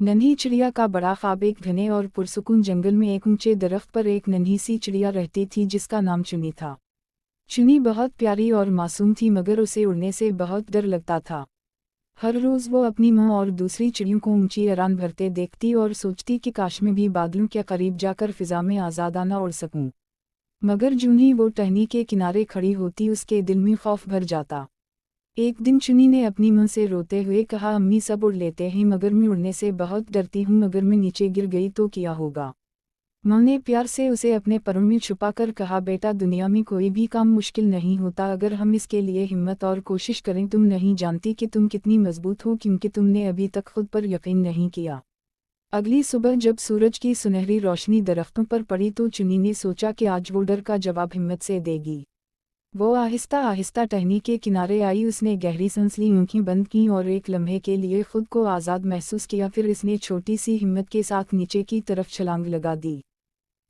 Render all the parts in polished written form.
नन्ही चिड़िया का बड़ा ख्वाब। एक घने और पुरसुकून जंगल में एक ऊंचे दरख्त पर एक नन्ही सी चिड़िया रहती थी जिसका नाम चुनी था। चुनी बहुत प्यारी और मासूम थी, मगर उसे उड़ने से बहुत डर लगता था। हर रोज़ वो अपनी माँ और दूसरी चिड़ियों को ऊंची उड़ान भरते देखती और सोचती कि काश मैं भी बादलों के करीब जाकर फिजा में आज़ादाना उड़ सकूं। मगर जूं ही वो टहनी के किनारे खड़ी होती उसके दिल में खौफ भर जाता। एक दिन चुनी ने अपनी माँ से रोते हुए कहा, अम्मी सब उड़ लेते हैं मगर मैं उड़ने से बहुत डरती हूँ, अगर मैं नीचे गिर गई तो क्या होगा। माँ ने प्यार से उसे अपने परों में छुपाकर कहा, बेटा दुनिया में कोई भी काम मुश्किल नहीं होता अगर हम इसके लिए हिम्मत और कोशिश करें। तुम नहीं जानती कि तुम कितनी मजबूत हो क्योंकि तुमने अभी तक खुद पर यकीन नहीं किया। अगली सुबह जब सूरज की सुनहरी रोशनी दरख्तों पर पड़ी तो चुनी ने सोचा कि आज वो डर का जवाब हिम्मत से देगी। वो आहिस्ता आहिस्ता टहनी के किनारे आई, उसने गहरी सांस ली, आंखें बंद की और एक लम्हे के लिए खुद को आज़ाद महसूस किया। फिर इसने छोटी सी हिम्मत के साथ नीचे की तरफ छलांग लगा दी।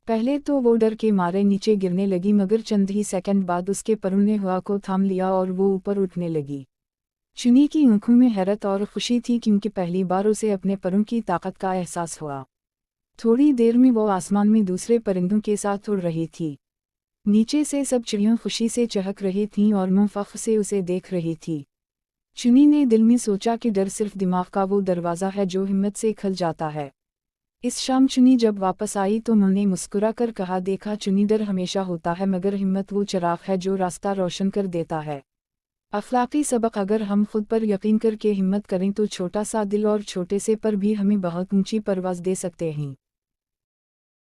पहले तो वो डर के मारे नीचे गिरने लगी, मगर चंद ही सेकंड बाद उसके परों ने हवा को थाम लिया और वो ऊपर उठने लगी। चुनी की आंखों में हैरत और खुशी थी क्योंकि पहली बार उसे अपने परों की ताकत का एहसास हुआ। थोड़ी देर में वो आसमान में दूसरे परिंदों के साथ उड़ रही थी। नीचे से सब चिड़ियां खुशी से चहक रही थीं और मुंह फख्र से उसे देख रही थी। चुनी ने दिल में सोचा कि डर सिर्फ दिमाग का वो दरवाज़ा है जो हिम्मत से खुल जाता है। इस शाम चुनी जब वापस आई तो माँ ने मुस्कुरा कर कहा, देखा चुनी, डर हमेशा होता है मगर हिम्मत वो चिराग है जो रास्ता रोशन कर देता है। अखलाकी सबक, अगर हम खुद पर यकीन करके हिम्मत करें तो छोटा सा दिल और छोटे से पर भी हमें बहुत ऊंची परवाज़ दे सकते हैं।